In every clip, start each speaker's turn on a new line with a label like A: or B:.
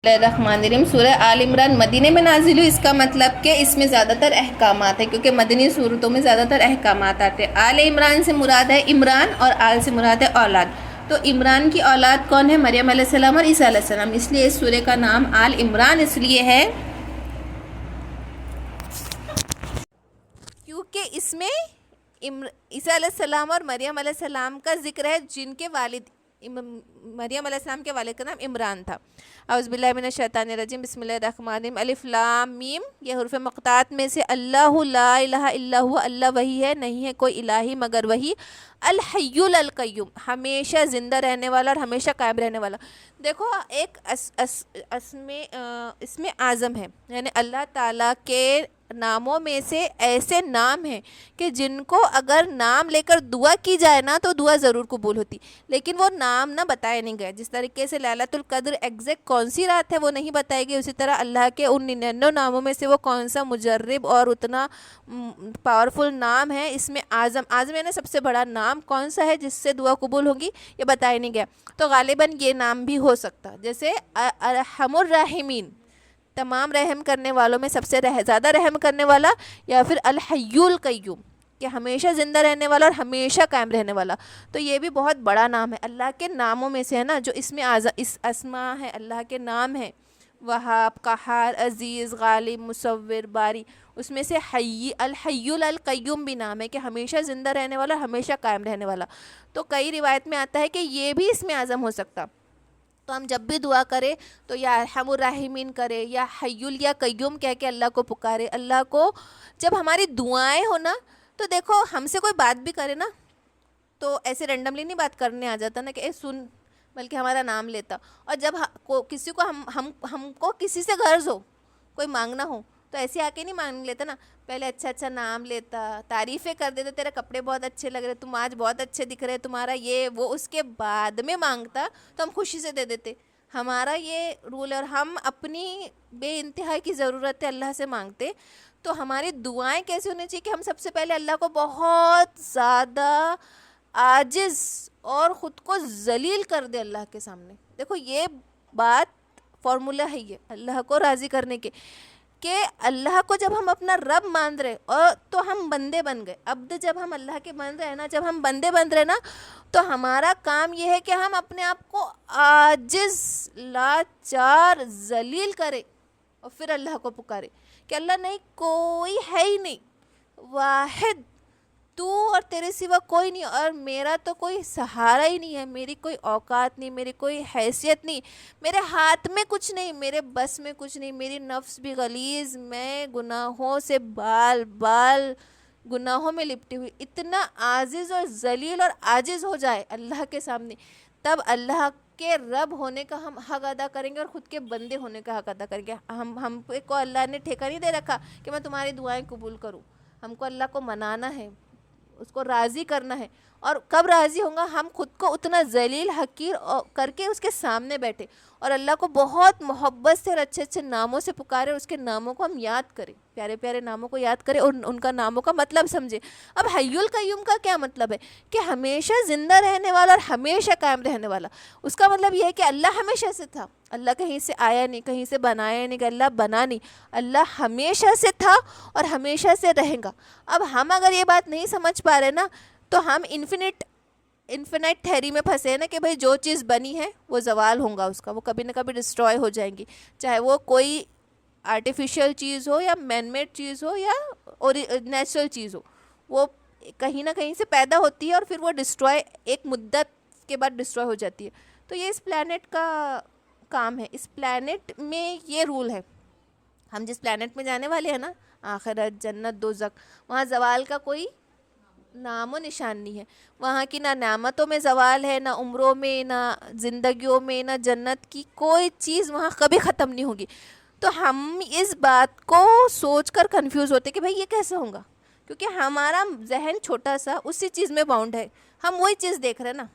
A: الرحمن الرحیم سورہ آل عمران مدینے میں نازل ہوئی. اس کا مطلب کہ اس میں زیادہ تر احکامات ہیں، کیونکہ مدنی صورتوں میں زیادہ تر احکامات آتے ہیں. آل عمران سے مراد ہے عمران، اور آل سے مراد ہے اولاد. تو عمران کی اولاد کون ہے؟ مریم علیہ السلام اور عیسیٰ علیہ السلام. اس لیے اس سورہ کا نام آل عمران اس لیے ہے کیونکہ اس میں عیسیٰ علیہ السلام اور مریم علیہ السلام کا ذکر ہے، جن کے والد مریم علیہ السلام کے والد کا نام عمران تھا. اعوذ باللہ من الشیطان الرجیم. بسم اللہ الرحمن الرحیم. الف لام میم. یہ حروف مقطعات میں سے اللہ لا الہ الا ہوا، اللہ وہی ہے، نہیں ہے کوئی الہی مگر وہی. الحی القیوم، ہمیشہ زندہ رہنے والا اور ہمیشہ قائم رہنے والا. دیکھو ایک اس میں اعظم ہے، یعنی اللہ تعالیٰ کے ناموں میں سے ایسے نام ہیں کہ جن کو اگر نام لے کر دعا کی جائے نا تو دعا ضرور قبول ہوتی، لیکن وہ نام نہ بتائے نہیں گئے. جس طریقے سے لیلۃ القدر ایگزیکٹ کون سی رات ہے وہ نہیں بتائی گئی، اسی طرح اللہ کے ان 99 ناموں میں سے وہ کون سا مجرب اور اتنا پاورفل نام ہے. اس میں اعظم یعنی سب سے بڑا نام کون سا ہے جس سے دعا قبول ہوگی، یہ بتایا نہیں گیا. تو غالباً یہ نام بھی ہو سکتا، جیسے ارحم الراحمین، تمام رحم کرنے والوں میں سب سے زیادہ رحم کرنے والا، یا پھر الحی القیوم کہ ہمیشہ زندہ رہنے والا اور ہمیشہ قائم رہنے والا. تو یہ بھی بہت بڑا نام ہے، اللہ کے ناموں میں سے ہے نا، جو اس میں اس اسما ہے، اللہ کے نام ہے. وہاب، قہار، عزیز، غالب، مصور، باری. اس میں سے الحی القیوم بھی نام ہے کہ ہمیشہ زندہ رہنے والا، ہمیشہ قائم رہنے والا. تو کئی روایت میں آتا ہے کہ یہ بھی اس میں اعظم ہو سکتا. تو ہم جب بھی دعا کریں تو یا ارحم الراحمین کرے یا حی یا قیوم کہہ کے اللہ کو پکارے. اللہ کو جب ہماری دعائیں ہو نا، تو دیکھو ہم سے کوئی بات بھی کرے نا تو ایسے رینڈملی نہیں بات کرنے آ جاتا نا کہ اے سن، بلکہ ہمارا نام لیتا. اور جب کسی کو ہم کو کسی سے غرض ہو، کوئی مانگنا ہو، تو ایسے آ کے نہیں مانگ لیتا نا، پہلے اچھا نام لیتا، تعریفیں کر دیتا، تیرے کپڑے بہت اچھے لگ رہے، تم آج بہت اچھے دکھ رہے، تمہارا یہ وہ، اس کے بعد میں مانگتا تو ہم خوشی سے دے دیتے. ہمارا یہ رول ہے، اور ہم اپنی بے انتہا کی ضرورت اللہ سے مانگتے. تو ہماری دعائیں کیسے ہونی چاہیے کہ ہم سب سے پہلے اللہ کو بہت زیادہ عاجز اور خود کو ذلیل کر دے اللہ کے سامنے. دیکھو یہ بات فارمولہ ہے یہ اللہ کو راضی کرنے کے، کہ اللہ کو جب ہم اپنا رب مان رہے اور تو ہم بندے بن گئے. عبد جب ہم اللہ کے بن رہے ہیں نا، جب ہم بندے بن رہے نا، تو ہمارا کام یہ ہے کہ ہم اپنے آپ کو عاجز، لاچار، ذلیل کرے اور پھر اللہ کو پکارے کہ اللہ نہیں، کوئی ہے ہی نہیں، واحد تو اور تیرے سوا کوئی نہیں، اور میرا تو کوئی سہارا ہی نہیں ہے، میری کوئی اوقات نہیں، میری کوئی حیثیت نہیں، میرے ہاتھ میں کچھ نہیں، میرے بس میں کچھ نہیں، میری نفس بھی غلیظ، میں گناہوں سے بال گناہوں میں لپٹی ہوئی. اتنا عاجز اور ذلیل اور عاجز ہو جائے اللہ کے سامنے، تب اللہ کے رب ہونے کا ہم حق ادا کریں گے اور خود کے بندے ہونے کا حق ادا کریں گے. ہم کو اللہ نے ٹھیکہ نہیں دے رکھا کہ میں تمہاری دعائیں قبول کروں. ہم کو اللہ کو منانا ہے، اس کو راضی کرنا ہے. اور کب راضی ہوں گا؟ ہم خود کو اتنا ذلیل حقیر کر کے اس کے سامنے بیٹھے اور اللہ کو بہت محبت سے اور اچھے ناموں سے پکارے، اس کے ناموں کو ہم یاد کریں، پیارے پیارے ناموں کو یاد کریں اور ان کا ناموں کا مطلب سمجھیں. اب حی القیوم کا کیا مطلب ہے؟ کہ ہمیشہ زندہ رہنے والا اور ہمیشہ قائم رہنے والا. اس کا مطلب یہ ہے کہ اللہ ہمیشہ سے تھا، اللہ کہیں سے آیا نہیں، کہیں سے بنایا نہیں، کہ اللہ بنا نہیں، اللہ ہمیشہ سے تھا اور ہمیشہ سے رہے گا. اب ہم اگر یہ بات نہیں سمجھ پا رہے نا، تو ہم انفینٹ تھیری میں پھنسے ہیں نا، کہ بھئی جو چیز بنی ہے وہ زوال ہوگا، اس کا وہ کبھی نہ کبھی ڈسٹروائے ہو جائیں گی، چاہے وہ کوئی آرٹیفیشیل چیز ہو یا مین میڈ چیز ہو یا نیچرل چیز ہو، وہ کہیں نہ کہیں سے پیدا ہوتی ہے اور پھر وہ ڈسٹروائے ایک مدت کے بعد ڈسٹروائے ہو جاتی ہے. تو یہ اس پلانٹ کا کام ہے. اس پلانٹ میں یہ رول ہے، ہم جس پلانٹ میں جانے والے ہیں نا، آخرت، جنت، دوزخ، وہاں زوال کا کوئی نام و نشان نہیں ہے. وہاں کی نہ نعمتوں میں زوال ہے، نہ عمروں میں، نہ زندگیوں میں، نہ جنت کی کوئی چیز وہاں کبھی ختم نہیں ہوگی. تو ہم اس بات کو سوچ کر کنفیوز ہوتے کہ بھئی یہ کیسے ہوگا، کیونکہ ہمارا ذہن چھوٹا سا اسی چیز میں باؤنڈ ہے، ہم وہی چیز دیکھ رہے ہیں نا.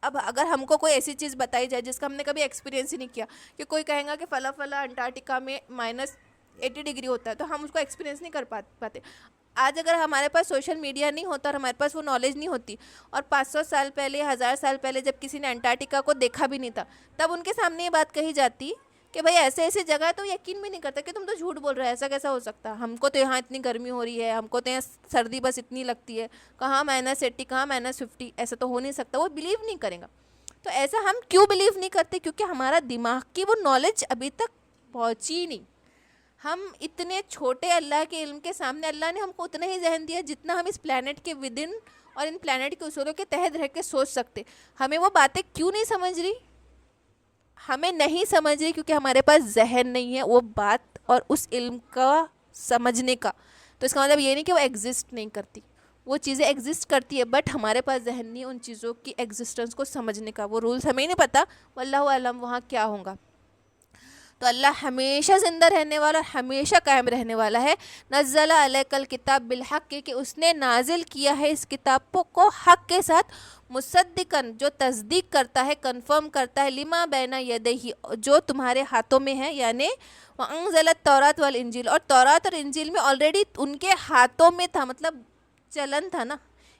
A: اب اگر ہم کو کوئی ایسی چیز بتائی جائے جس کا ہم نے کبھی ایکسپیرینس ہی نہیں کیا، کہ کوئی کہیں گا کہ فلاں انٹارکٹیکا میں -80 ڈگری ہوتا ہے، تو ہم اس کو ایکسپیرینس نہیں کر پاتے. آج اگر ہمارے پاس سوشل میڈیا نہیں ہوتا اور ہمارے پاس وہ نالج نہیں ہوتی، اور 500 سال پہلے، 1000 سال پہلے جب کسی نے انٹارکٹیکا کو دیکھا بھی نہیں تھا، تب ان کے سامنے یہ بات کہی جاتی کہ بھائی ایسے ایسی جگہ ہے تو یقین بھی نہیں کرتا کہ تم تو جھوٹ بول رہے ہو, ایسا کیسا ہو سکتا, ہم کو تو یہاں اتنی گرمی ہو رہی ہے, ہم کو تو یہاں سردی بس اتنی لگتی ہے, کہاں -80 کہاں -50, ایسا تو ہو نہیں سکتا, وہ بلیو نہیں کرے گا. تو ایسا ہم کیوں بلیو نہیں کرتے؟ کیونکہ ہمارا دماغ کی وہ نالج ابھی تک پہنچی نہیں. ہم اتنے چھوٹے اللہ کے علم کے سامنے, اللہ نے ہم کو اتنا ہی ذہن دیا جتنا ہم اس پلانٹ کے ودن اور ان پلانٹ کے اصولوں کے تحت رہ کے سوچ سکتے. ہمیں وہ باتیں کیوں نہیں سمجھ رہی؟ ہمیں نہیں سمجھ رہی کیونکہ ہمارے پاس ذہن نہیں ہے وہ بات اور اس علم کا سمجھنے کا. تو اس کا مطلب یہ نہیں کہ وہ ایگزسٹ نہیں کرتی, وہ چیزیں ایگزسٹ کرتی ہے, بٹ ہمارے پاس ذہن نہیں ہے ان چیزوں کی ایگزسٹنس کو سمجھنے کا. وہ رولز ہمیں نہیں پتہ, واللہ اعلم وہاں کیا ہوگا. تو اللہ ہمیشہ زندہ رہنے والا اور ہمیشہ قائم رہنے والا ہے. نزل علیک الکتاب بالحق, کہ اس نے نازل کیا ہے اس کتاب کو حق کے ساتھ, مصدقاً جو تصدیق کرتا ہے, کنفرم کرتا ہے, لما بین یدیہ جو تمہارے ہاتھوں میں ہے, یعنی وانزل التوراۃ والانجیل, اور تورات اور انجیل میں آلریڈی ان کے ہاتھوں میں تھا, مطلب چلن تھا نا.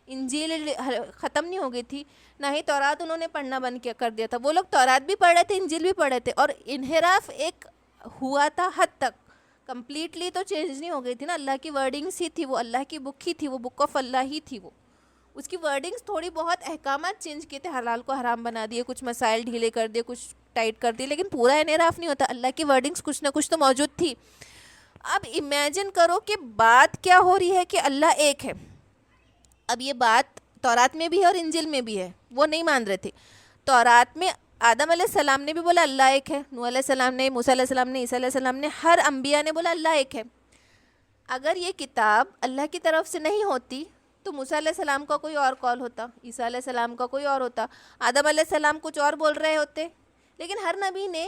A: انجیل ختم نہیں ہو گئی تھی, نہ ہی تورات انہوں نے پڑھنا بند کر دیا تھا. وہ لوگ تورات بھی پڑھ رہے تھے, انجیل بھی پڑھ رہے تھے, اور انحراف ایک ہوا تھا حد تک, کمپلیٹلی تو چینج نہیں ہو گئی تھی نا. اللہ کی ورڈنگس ہی تھی, وہ اللہ کی بک ہی تھی, وہ بک آف اللہ ہی تھی. وہ اس کی ورڈنگس تھوڑی بہت احکامات چینج کیے تھے, حلال کو حرام بنا دیے, کچھ مسائل ڈھیلے کر دیے, کچھ ٹائٹ کر دیے, لیکن پورا انحراف نہیں ہوتا. اللہ کی ورڈنگس کچھ نہ کچھ تو موجود تھی. اب امیجن کرو کہ بات کیا ہو رہی ہے کہ اللہ ایک ہے. اب یہ بات تورات میں بھی ہے اور انجیل میں بھی ہے, وہ نہیں مان رہے تھے. تورات میں آدم علیہ السلام نے بھی بولا اللہ ایک ہے, نوح علیہ السلام نے, موسیٰ علیہ السلام نے, عیسیٰ علیہ السلام نے, ہر انبیاء نے بولا اللہ ایک ہے. اگر یہ کتاب اللہ کی طرف سے نہیں ہوتی تو موسیٰ علیہ السلام کا کوئی اور قول ہوتا, عیسیٰ علیہ السلام کا کوئی اور ہوتا, آدم علیہ السلام کچھ اور بول رہے ہوتے. لیکن ہر نبی نے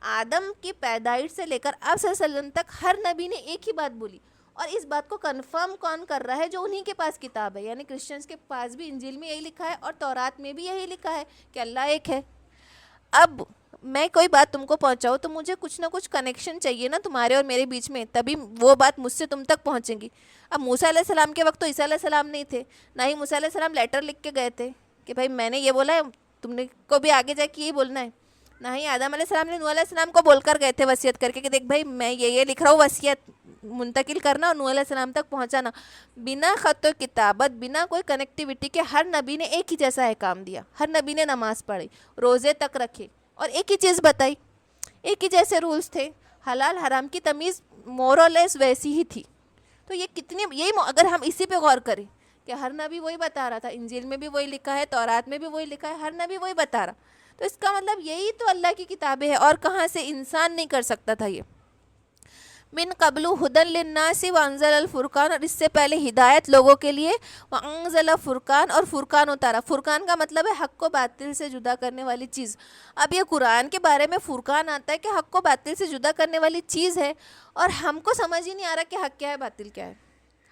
A: آدم کی پیدائش سے لے کر آپ صلی اللہ علیہ وسلم تک ہر نبی نے ایک ہی بات بولی. اور اس بات کو کنفرم کون کر رہا ہے؟ جو انہی کے پاس کتاب ہے, یعنی کرسچنس کے پاس بھی انجیل میں یہی لکھا ہے اور تورات میں بھی یہی لکھا ہے کہ اللہ ایک ہے. اب میں کوئی بات تم کو پہنچاؤں تو مجھے کچھ نہ کچھ کنیکشن چاہیے نا تمہارے اور میرے بیچ میں, تبھی وہ بات مجھ سے تم تک پہنچیں گی. اب موسیٰ علیہ السلام کے وقت تو عیسیٰ علیہ السلام نہیں تھے, نہ ہی موسیٰ علیہ السلام لیٹر لکھ کے گئے تھے کہ بھائی میں نے یہ بولا ہے, تم نے کو بھی آگے جا کے یہ بولنا ہے. نہ ہی آدم علیہ السلام نے نوح علیہ السلام کو بول کر گئے تھے وصیت کر کے کہ دیکھ بھائی میں یہ لکھ رہا ہوں, وصیت منتقل کرنا اور نوح علیہ السلام تک پہنچانا. بنا خط و کتابت, بنا کوئی کنیکٹیوٹی کے ہر نبی نے ایک ہی جیسا احکام دیا. ہر نبی نے نماز پڑھی, روزے تک رکھے, اور ایک ہی چیز بتائی, ایک ہی جیسے رولز تھے. حلال حرام کی تمیز مور اور لیس ویسی ہی تھی. تو یہ کتنی, یہی اگر ہم اسی پہ غور کریں کہ ہر نبی وہی بتا رہا تھا, انجیل میں بھی وہی لکھا ہے, تورات میں بھی وہی لکھا ہے, ہر نبی وہی بتا رہا, تو اس کا مطلب یہی تو اللہ کی کتابیں ہیں, اور کہاں سے انسان نہیں کر سکتا تھا یہ. من قبل ہدی للناس وانزل الفرقان, اور اس سے پہلے ہدایت لوگوں کے لیے, وانزل فرقان, اور فرقان اتارا. فرقان کا مطلب ہے حق کو باطل سے جدا کرنے والی چیز. اب یہ قرآن کے بارے میں فرقان آتا ہے کہ حق کو باطل سے جدا کرنے والی چیز ہے, اور ہم کو سمجھ ہی نہیں آ رہا کہ حق کیا ہے باطل کیا ہے.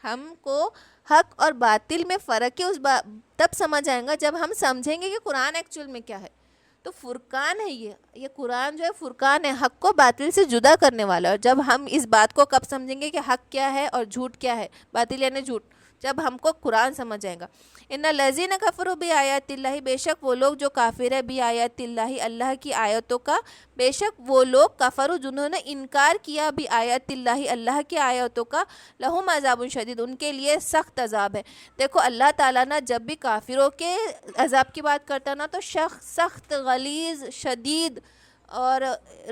A: ہم کو حق اور باطل میں فرق ہے تب سمجھ آئے گا جب ہم سمجھیں گے کہ قرآن ایکچوئل میں کیا ہے. تو فرقان ہے یہ قرآن جو ہے فرقان ہے, حق کو باطل سے جدا کرنے والا. اور جب ہم اس بات کو کب سمجھیں گے کہ حق کیا ہے اور جھوٹ کیا ہے, باطل یعنی جھوٹ, جب ہم کو قرآن سمجھ آئے گا. ان الذین کفروا بآیات اللہ, بے شک وہ لوگ جو کافر ہے, بآیات اللہ, اللہ کی آیتوں کا, بے شک وہ لوگ کفروا جنہوں نے انکار کیا, بآیات اللہ, اللہ کی آیتوں کا, لہم عذاب شدید, ان کے لیے سخت عذاب ہے. دیکھو اللہ تعالیٰ نا جب بھی کافروں کے عذاب کی بات کرتا نا تو سخت, غلیظ, شدید اور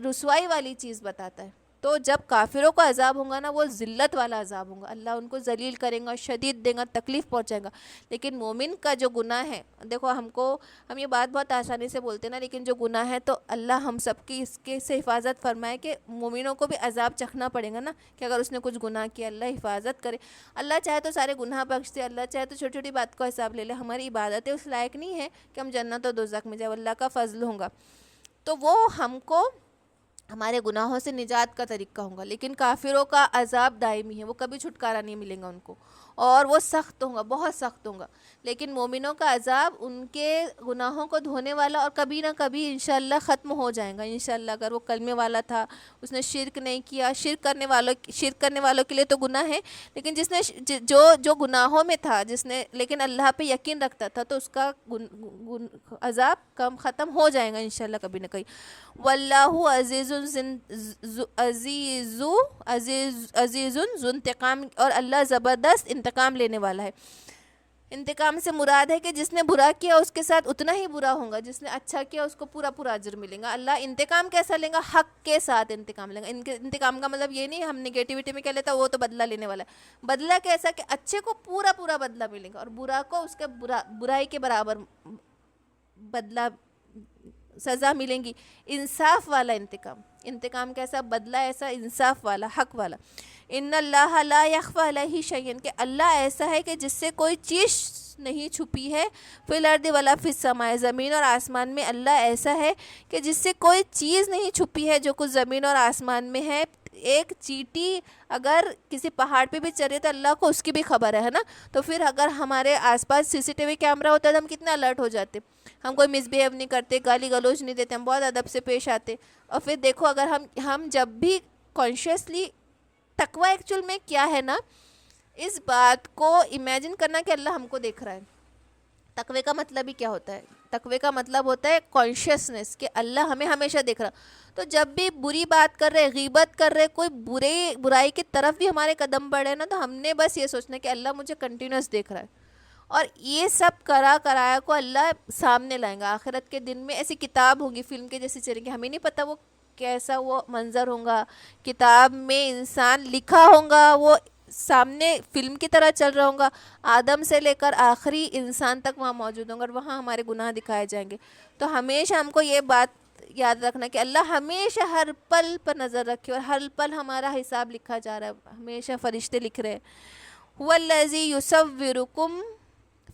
A: رسوائی والی چیز بتاتا ہے. تو جب کافروں کو عذاب ہوگا نا وہ ذلت والا عذاب ہوگا, اللہ ان کو ذلیل کریں گا, شدید دیں گا, تکلیف پہنچائے گا. لیکن مومن کا جو گناہ ہے, دیکھو ہم یہ بات بہت آسانی سے بولتے ہیں نا, لیکن جو گناہ ہے تو اللہ ہم سب کی اس کے سے حفاظت فرمائے کہ مومنوں کو بھی عذاب چکھنا پڑے گا نا, کہ اگر اس نے کچھ گناہ کیا اللہ حفاظت کرے. اللہ چاہے تو سارے گناہ بخش دے, اللہ چاہے تو چھوٹی چھوٹی بات کو حساب لے لے. ہماری عبادتیں اس لائق نہیں ہے کہ ہم جنت و دوزخ میں جائے, اللہ کا فضل ہوگا تو وہ ہم کو ہمارے گناہوں سے نجات کا طریقہ ہوگا. لیکن کافروں کا عذاب دائمی ہے, وہ کبھی چھٹکارا نہیں ملے گا ان کو. اور وہ سخت ہوگا، بہت سخت ہوگا. لیکن مومنوں کا عذاب ان کے گناہوں کو دھونے والا اور کبھی نہ کبھی انشاءاللہ ختم ہو جائیں گا انشاءاللہ. اگر وہ کلمے والا تھا، اس نے شرک نہیں کیا، شرک کرنے والوں کے لیے تو گناہ ہے، لیکن جس نے جو گناہوں میں تھا، جس نے لیکن اللہ پہ یقین رکھتا تھا، تو اس کا عذاب کم ختم ہو جائے گا انشاءاللہ کبھی نہ کبھی. واللہ عزیز ذو انتقام، اور اللہ زبردست انتقام لینے والا ہے. انتقام سے مراد ہے کہ جس نے برا کیا اس کے ساتھ اتنا ہی برا ہوگا، جس نے اچھا کیا اس کو پورا پورا اجر ملے گا. اللہ انتقام کیسا لے گا؟ حق کے ساتھ انتقام لے گا. انتقام کا مطلب یہ نہیں ہم نگیٹیوٹی میں کہہ لیتا وہ تو بدلہ لینے والا ہے. بدلہ کیسا کہ اچھے کو پورا پورا بدلہ ملے گا اور برا کو اس کے برائی کے برابر بدلہ سزا ملیں گی. انصاف والا انتقام کیسا؟ بدلہ ایسا انصاف والا، حق والا. ان اللہ لا یخفی علیہ شیء، کہ اللہ ایسا ہے کہ جس سے کوئی چیز نہیں چھپی ہے. فی الارض ولا فی السماء، زمین اور آسمان میں اللہ ایسا ہے کہ جس سے کوئی چیز نہیں چھپی ہے جو کچھ زمین اور آسمان میں ہے. ایک چیٹی اگر کسی پہاڑ پہ بھی چلے تو اللہ کو اس کی بھی خبر ہے نا. تو پھر اگر ہمارے آس پاس CCTV کیمرہ ہوتا ہے تو ہم کتنا الرٹ ہو جاتے، ہم کوئی مس بیہیو نہیں کرتے، گالی گلوچ نہیں دیتے، ہم بہت ادب سے پیش آتے. اور پھر دیکھو اگر ہم جب بھی کانشیسلی، تقوی ایکچول میں کیا ہے نا، اس بات کو امیجن کرنا کہ اللہ ہم کو دیکھ رہا ہے. تقوی کا مطلب ہی کیا ہوتا ہے؟ تقوی کا مطلب ہوتا ہے کانشیسنس کہ اللہ ہمیں ہمیشہ دیکھ رہا. تو جب بھی بری بات کر رہے، غیبت کر رہے، کوئی برائی کی طرف بھی ہمارے قدم بڑھے نا، تو ہم نے بس یہ سوچنا کہ اللہ مجھے کنٹینیوس دیکھ رہا ہے. اور یہ سب کرایا کو اللہ سامنے لائیں گا آخرت کے دن میں. ایسی کتاب ہوگی فلم کے جیسی چلیں گی، ہمیں نہیں پتہ وہ کیسا وہ منظر ہوگا. کتاب میں انسان لکھا ہوگا، وہ سامنے فلم کی طرح چل رہا ہوگا. آدم سے لے کر آخری انسان تک وہاں موجود ہوں گا اور وہاں ہمارے گناہ دکھائے جائیں گے. تو ہمیشہ ہم کو یہ بات یاد رکھنا کہ اللہ ہمیشہ ہر پل پر نظر رکھے اور ہر پل ہمارا حساب لکھا جا رہا ہے. ہمیشہ فرشتے لکھ رہے ہیں. هو الذی یصورکم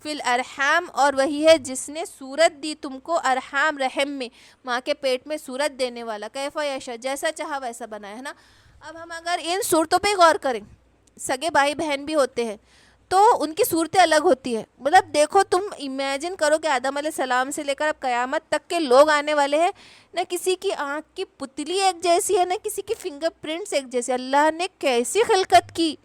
A: فی الارحام، اور وہی ہے جس نے صورت دی تم کو ارحام، رحم میں، ماں کے پیٹ میں صورت دینے والا. کیف یشاء، جیسا چاہا ویسا بنایا ہے نا. اب ہم اگر ان صورتوں پہ غور کریں، سگے بھائی بہن بھی ہوتے ہیں تو ان کی صورتیں الگ ہوتی ہیں. مطلب دیکھو تم امیجن کرو کہ آدم علیہ السلام سے لے کر اب قیامت تک کے لوگ آنے والے ہیں، نہ کسی کی آنکھ کی پتلی ایک جیسی ہے، نہ کسی کی فنگر پرنٹس ایک جیسی. اللہ نے کیسی خلقت کی،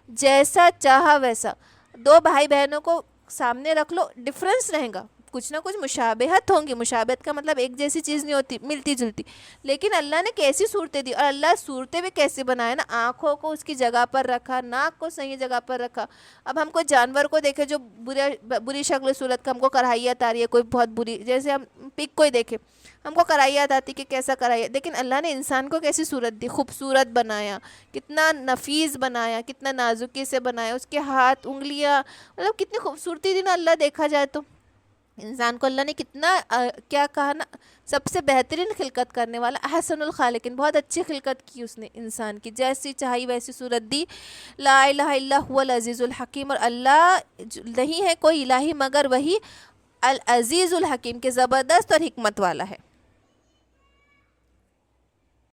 A: جیسا چاہا ویسا. دو بھائی بہنوں کو سامنے رکھ لو، ڈفرینس رہے گا، کچھ نہ کچھ مشابہت ہوں گی. مشابہت کا مطلب ایک جیسی چیز نہیں ہوتی، ملتی جلتی. لیکن اللہ نے کیسی صورتیں دی، اور اللہ صورتیں بھی کیسے بنائے نا. آنکھوں کو اس کی جگہ پر رکھا، ناک کو صحیح جگہ پر رکھا. اب ہم کوئی جانور کو دیکھے جو بری شکل صورت کا، ہم کو کراہیت آ رہی ہے کوئی بہت بری، جیسے ہم پک کوئی دیکھے ہم کو کراہیت آتی کہ کیسا کراہیت. لیکن اللہ نے انسان کو کیسی صورت دی، خوبصورت بنایا، کتنا نفیس بنایا، کتنا نازکی سے بنایا. اس کے ہاتھ، انگلیاں، مطلب کتنی خوبصورتی دی نا. اللہ دیکھا جائے تو انسان کو اللہ نے کتنا کیا کہا نا، سب سے بہترین خلقت کرنے والا، احسن الخالقین. بہت اچھی خلقت کی اس نے انسان کی، جیسی چاہی ویسی صورت دی. لا الہ الا هو العزیز الحکیم، اور اللہ نہیں ہے کوئی الہی مگر وہی العزیز الحکیم، کے زبردست اور حکمت والا ہے.